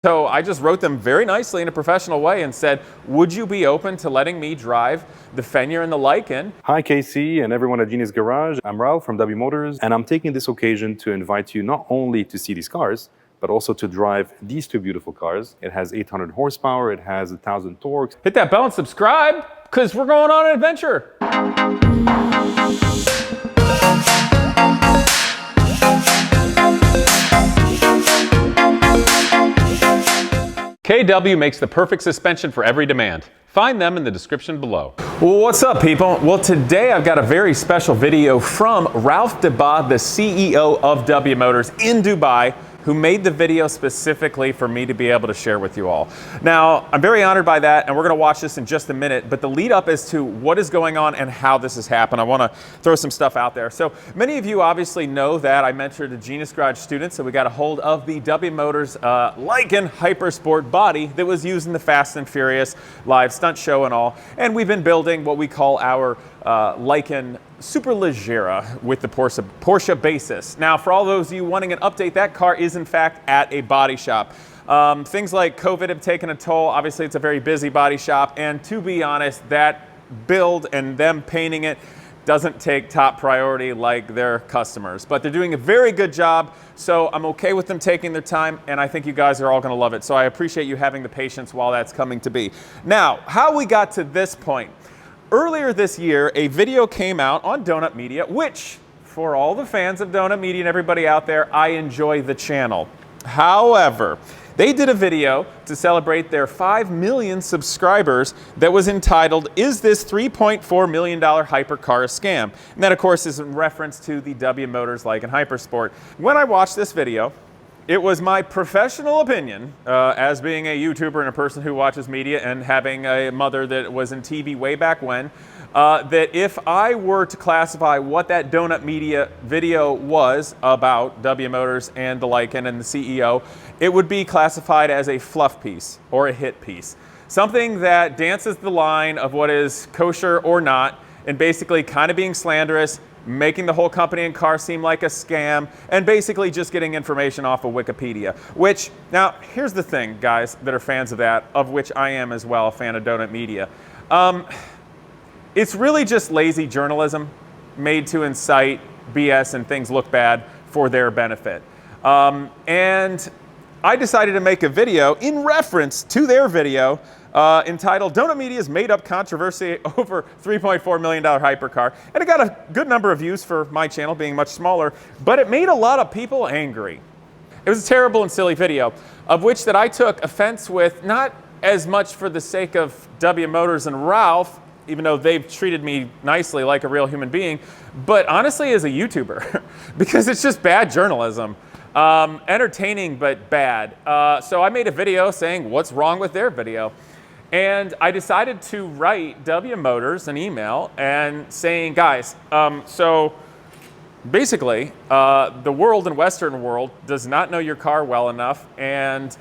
So I just wrote them very nicely in a professional way and said, would you be open to letting me drive the Fenrir and the Lycan? Hi Casey and everyone at Genius Garage. I'm Ralph from W Motors, and I'm taking this occasion to invite you not only to see these cars, but also to drive these two beautiful cars. It has 800 horsepower, it has 1,000 torques. Hit that bell and subscribe, because we're going on an adventure. KW makes the perfect suspension for every demand. Find them in the description below. Well, what's up, people? Well, today I've got a very special video from Ralph Deba, the CEO of W Motors in Dubai, who made the video specifically for me to be able to share with you all. Now, I'm very honored by that, and we're gonna watch this in just a minute, but the lead up as to what is going on and how this has happened, I wanna throw some stuff out there. So many of you obviously know that I mentored a Genius Garage student, so we got a hold of the W Motors Lycan Hypersport body that was used in the Fast and Furious live stunt show and all, and we've been building what we call our Lycan Superleggera with the Porsche basis. Now, for all those of you wanting an update, that car is in fact at a body shop. Things like COVID have taken a toll. Obviously, it's a very busy body shop, and to be honest, that build and them painting it doesn't take top priority like their customers. But they're doing a very good job, so I'm okay with them taking their time, and I think you guys are all gonna love it. So I appreciate you having the patience while that's coming to be. Now, how we got to this point. Earlier this year, a video came out on Donut Media, which, for all the fans of Donut Media and everybody out there, I enjoy the channel. However, they did a video to celebrate their 5 million subscribers that was entitled, "Is this $3.4 million hypercar a scam?" And that, of course, is in reference to the W Motors Lycan Hypersport. When I watched this video, it was my professional opinion, as being a YouTuber and a person who watches media and having a mother that was in TV way back when, that if I were to classify what that Donut Media video was about W Motors and the Lycan and the CEO, it would be classified as a fluff piece or a hit piece. Something that dances the line of what is kosher or not, and basically kind of being slanderous, making the whole company and car seem like a scam, and basically just getting information off of Wikipedia. Which, now, here's the thing, guys that are fans of that, of which I am as well, a fan of Donut Media. It's really just lazy journalism made to incite BS and things look bad for their benefit. And I decided to make a video in reference to their video entitled Donut Media's Made Up Controversy Over $3.4 Million Hypercar. And it got a good number of views for my channel being much smaller, but it made a lot of people angry. It was a terrible and silly video, of which that I took offense with, not as much for the sake of W Motors and Ralph, even though they've treated me nicely like a real human being, but honestly as a YouTuber, because it's just bad journalism. Entertaining, but bad. So I made a video saying what's wrong with their video. And I decided to write W Motors an email and saying, guys, so basically, the world and Western world does not know your car well enough, and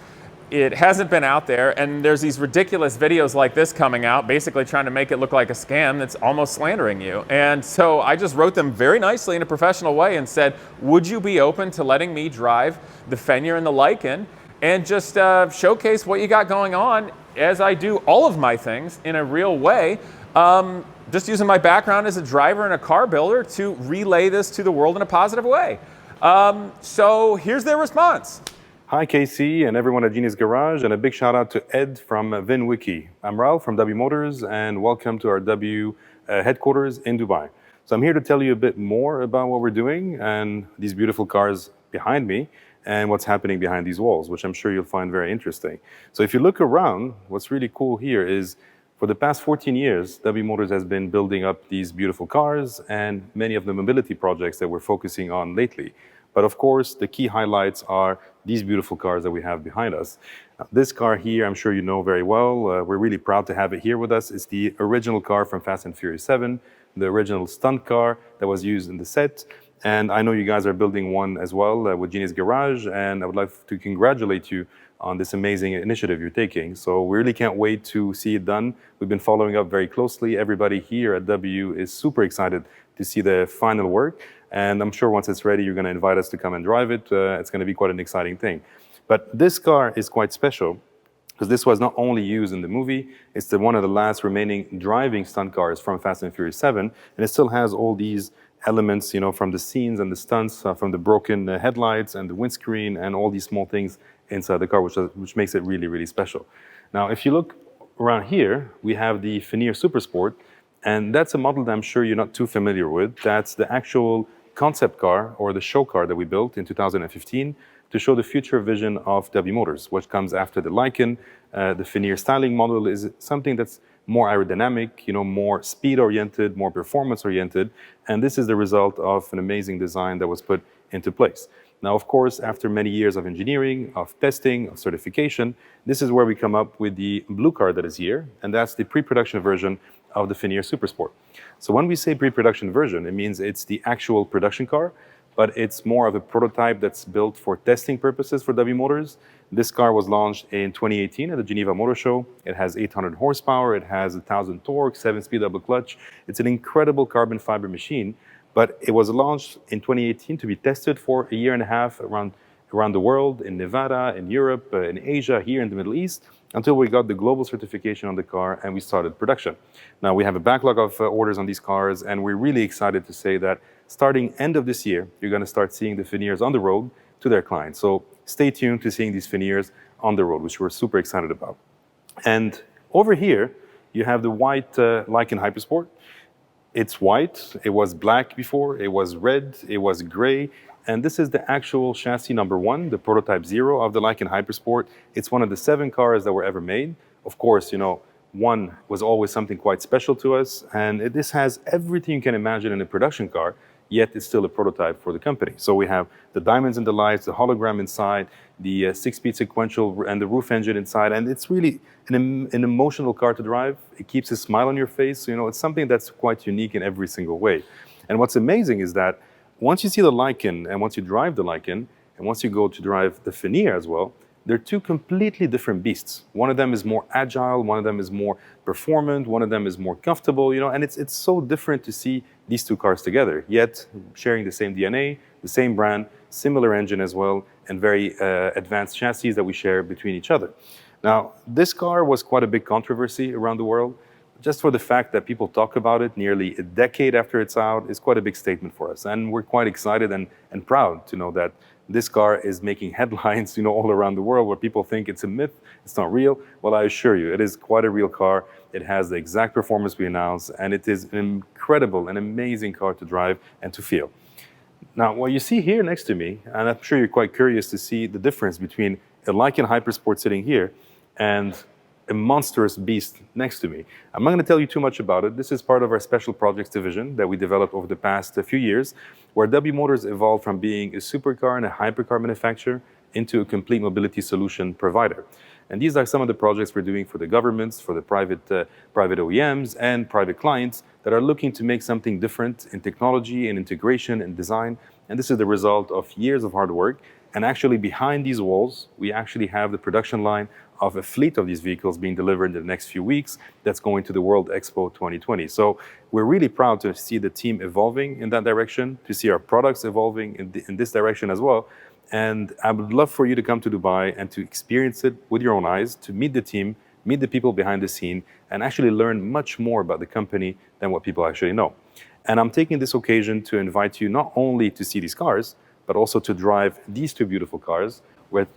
it hasn't been out there, and there's these ridiculous videos like this coming out, basically trying to make it look like a scam that's almost slandering you. And so I just wrote them very nicely in a professional way and said, would you be open to letting me drive the Fenrir and the Lycan and just showcase what you got going on as I do all of my things in a real way, just using my background as a driver and a car builder to relay this to the world in a positive way. So here's their response. Hi Casey and everyone at Genius Garage, and a big shout out to Ed from VinWiki. I'm Ralph from W Motors, and welcome to our W headquarters in Dubai. So I'm here to tell you a bit more about what we're doing and these beautiful cars behind me and what's happening behind these walls, which I'm sure you'll find very interesting. So if you look around, what's really cool here is for the past 14 years, W Motors has been building up these beautiful cars and many of the mobility projects that we're focusing on lately. But of course, the key highlights are these beautiful cars that we have behind us. This car here, I'm sure you know very well. We're really proud to have it here with us. It's the original car from Fast and Furious 7, the original stunt car that was used in the set. And I know you guys are building one as well with Genius Garage, and I would like to congratulate you on this amazing initiative you're taking. So we really can't wait to see it done. We've been following up very closely. Everybody here at W is super excited to see the final work. And I'm sure once it's ready, you're going to invite us to come and drive it. It's going to be quite an exciting thing. But this car is quite special because this was not only used in the movie, it's one of the last remaining driving stunt cars from Fast and Furious 7, and it still has all these elements, from the scenes and the stunts, from the broken headlights and the windscreen and all these small things inside the car, which makes it really, really special. Now, if you look around here, we have the Veneer Super Sport, and that's a model that I'm sure you're not too familiar with. That's the actual concept car or the show car that we built in 2015 to show the future vision of W Motors, which comes after the Lycan. The Veneer styling model is something that's more aerodynamic, more speed-oriented, more performance-oriented, and this is the result of an amazing design that was put into place. Now, of course, after many years of engineering, of testing, of certification, this is where we come up with the blue car that is here, and that's the pre-production version of the Veneer Super Sport. So when we say pre-production version, it means it's the actual production car, but it's more of a prototype that's built for testing purposes for W Motors. This car was launched in 2018 at the Geneva Motor Show. It has 800 horsepower, it has 1,000 torque, 7-speed double clutch. It's an incredible carbon fiber machine, but it was launched in 2018 to be tested for a year and a half around the world, in Nevada, in Europe, in Asia, here in the Middle East, until we got the global certification on the car and we started production. Now we have a backlog of orders on these cars, and we're really excited to say that starting end of this year, you're going to start seeing the Veneers on the road to their clients. So stay tuned to seeing these Veneers on the road, which we're super excited about. And over here, you have the white Lycan Hypersport. It's white, it was black before, it was red, it was gray, and this is the actual chassis number 1, the prototype 0 of the Lycan Hypersport. It's one of the 7 cars that were ever made. Of course, 1 was always something quite special to us, and this has everything you can imagine in a production car, yet it's still a prototype for the company. So we have the diamonds in the lights, the hologram inside, the 6-speed sequential and the roof engine inside, and it's really an emotional car to drive. It keeps a smile on your face. It's something that's quite unique in every single way. And what's amazing is that once you see the Lycan, and once you drive the Lycan, and once you go to drive the Veneer as well, they're 2 completely different beasts. One of them is more agile, one of them is more performant, one of them is more comfortable, and it's so different to see these 2 cars together, yet sharing the same DNA, the same brand, similar engine as well, and very advanced chassis that we share between each other. Now, this car was quite a big controversy around the world. Just for the fact that people talk about it nearly a decade after it's out is quite a big statement for us. And we're quite excited and proud to know that this car is making headlines, all around the world, where people think it's a myth, it's not real. Well, I assure you, it is quite a real car. It has the exact performance we announced, and it is an incredible and amazing car to drive and to feel. Now, what you see here next to me, and I'm sure you're quite curious to see the difference between a Lycan Hypersport sitting here and a monstrous beast next to me. I'm not going to tell you too much about it. This is part of our special projects division that we developed over the past few years, where W Motors evolved from being a supercar and a hypercar manufacturer into a complete mobility solution provider. And these are some of the projects we're doing for the governments, for the private OEMs and private clients that are looking to make something different in technology and integration and design. And this is the result of years of hard work. And actually behind these walls, we actually have the production line of a fleet of these vehicles being delivered in the next few weeks that's going to the World Expo 2020. So we're really proud to see the team evolving in that direction, to see our products evolving in this direction as well. And I would love for you to come to Dubai and to experience it with your own eyes, to meet the team, meet the people behind the scene, and actually learn much more about the company than what people actually know. And I'm taking this occasion to invite you not only to see these cars, but also to drive these 2 beautiful cars.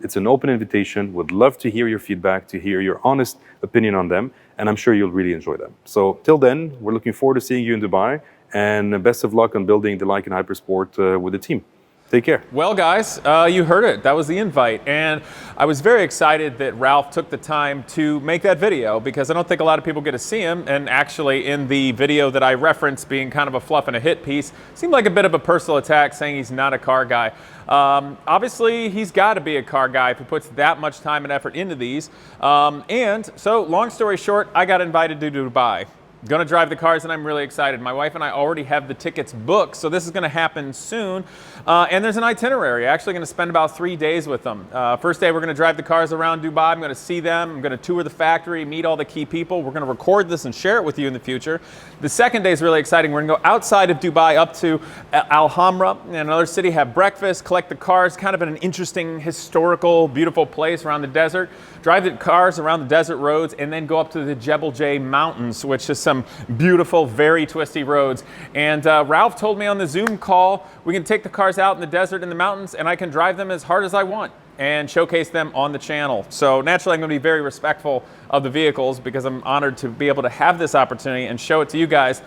It's an open invitation. Would love to hear your feedback, to hear your honest opinion on them, and I'm sure you'll really enjoy them. So till then, we're looking forward to seeing you in Dubai, and best of luck on building the Lycan Hypersport with the team. Take care. Well, guys, you heard it. That was the invite. And I was very excited that Ralph took the time to make that video, because I don't think a lot of people get to see him. And actually, in the video that I referenced being kind of a fluff and a hit piece, seemed like a bit of a personal attack, saying he's not a car guy. Obviously, he's got to be a car guy if he puts that much time and effort into these. And so, long story short, I got invited to Dubai. Gonna drive the cars, and I'm really excited. My wife and I already have the tickets booked, so this is gonna happen soon. And there's an itinerary. Actually gonna spend about 3 days with them. First day, we're gonna drive the cars around Dubai. I'm gonna see them. I'm gonna tour the factory, meet all the key people. We're gonna record this and share it with you in the future. The second day is really exciting. We're gonna go outside of Dubai up to Al-Hamra, in another city, have breakfast, collect the cars, kind of in an interesting, historical, beautiful place around the desert. Drive the cars around the desert roads, and then go up to the Jebel J Mountains, which is some beautiful, very twisty roads. And Ralph told me on the Zoom call, we can take the cars out in the desert and the mountains, and I can drive them as hard as I want and showcase them on the channel. So naturally, I'm going to be very respectful of the vehicles because I'm honored to be able to have this opportunity and show it to you guys.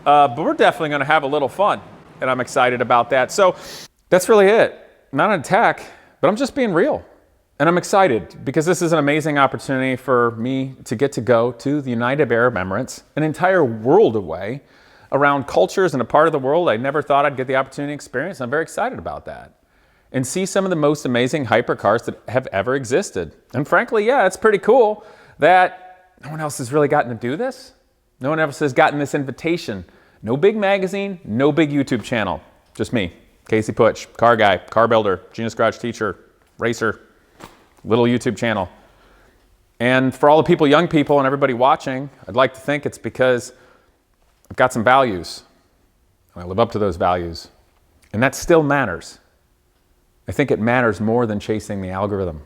But we're definitely going to have a little fun, and I'm excited about that. So that's really it. Not an attack, but I'm just being real. And I'm excited because this is an amazing opportunity for me to get to go to the United Arab Emirates, an entire world away, around cultures and a part of the world I never thought I'd get the opportunity to experience. I'm very excited about that. And see some of the most amazing hypercars that have ever existed. And frankly, yeah, it's pretty cool that no one else has really gotten to do this. No one else has gotten this invitation. No big magazine, no big YouTube channel. Just me, Casey Putsch, car guy, car builder, Genius Garage teacher, racer. Little YouTube channel. And for all the people, young people, and everybody watching, I'd like to think it's because I've got some values. And I live up to those values. And that still matters. I think it matters more than chasing the algorithm.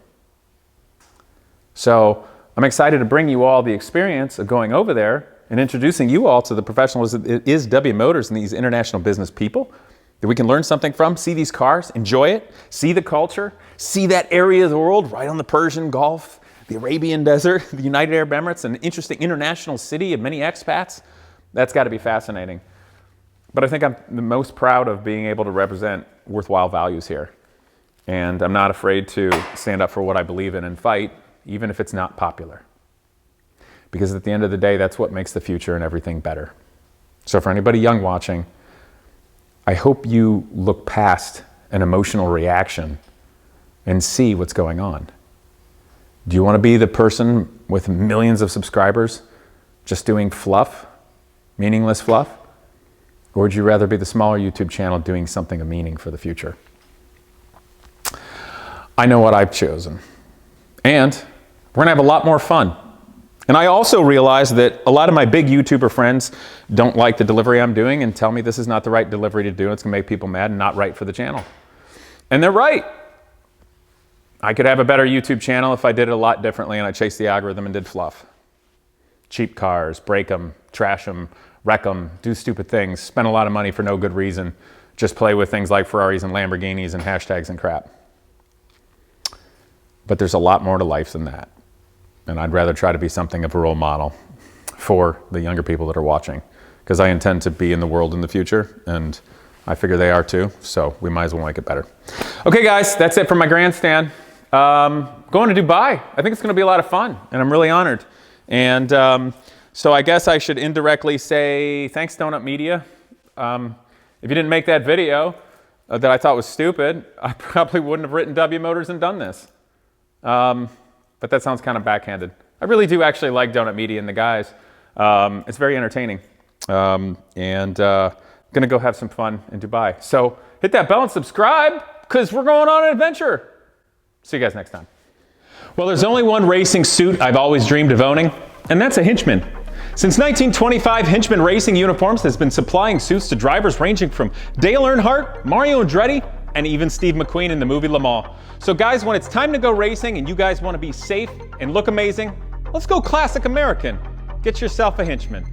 So I'm excited to bring you all the experience of going over there and introducing you all to the professionals that is W Motors and these international business people that we can learn something from, see these cars, enjoy it, see the culture, see that area of the world right on the Persian Gulf, the Arabian Desert, the United Arab Emirates, an interesting international city of many expats. That's got to be fascinating. But I think I'm the most proud of being able to represent worthwhile values here. And I'm not afraid to stand up for what I believe in and fight, even if it's not popular. Because at the end of the day, that's what makes the future and everything better. So for anybody young watching, I hope you look past an emotional reaction and see what's going on. Do you want to be the person with millions of subscribers just doing fluff, meaningless fluff? Or would you rather be the smaller YouTube channel doing something of meaning for the future? I know what I've chosen. And we're going to have a lot more fun. And I also realize that a lot of my big YouTuber friends don't like the delivery I'm doing and tell me this is not the right delivery to do. It's going to make people mad and not right for the channel. And they're right. I could have a better YouTube channel if I did it a lot differently and I chased the algorithm and did fluff. Cheap cars, break them, trash them, wreck them, do stupid things, spend a lot of money for no good reason, just play with things like Ferraris and Lamborghinis and hashtags and crap. But there's a lot more to life than that. And I'd rather try to be something of a role model for the younger people that are watching, because I intend to be in the world in the future, and I figure they are too, so we might as well make it better. Okay guys, that's it for my grandstand. Going to Dubai, I think it's going to be a lot of fun, and I'm really honored. And so I guess I should indirectly say thanks Donut Media. If you didn't make that video that I thought was stupid, I probably wouldn't have written W Motors and done this. But that sounds kind of backhanded. I really do actually like Donut Media and the guys. It's very entertaining. And gonna go have some fun in Dubai. So hit that bell and subscribe, because we're going on an adventure. See you guys next time. Well, there's only one racing suit I've always dreamed of owning, and that's a Hinchman. Since 1925, Hinchman Racing Uniforms has been supplying suits to drivers ranging from Dale Earnhardt, Mario Andretti, and even Steve McQueen in the movie Le Mans. So guys, when it's time to go racing and you guys want to be safe and look amazing, let's go classic American. Get yourself a Hinchman.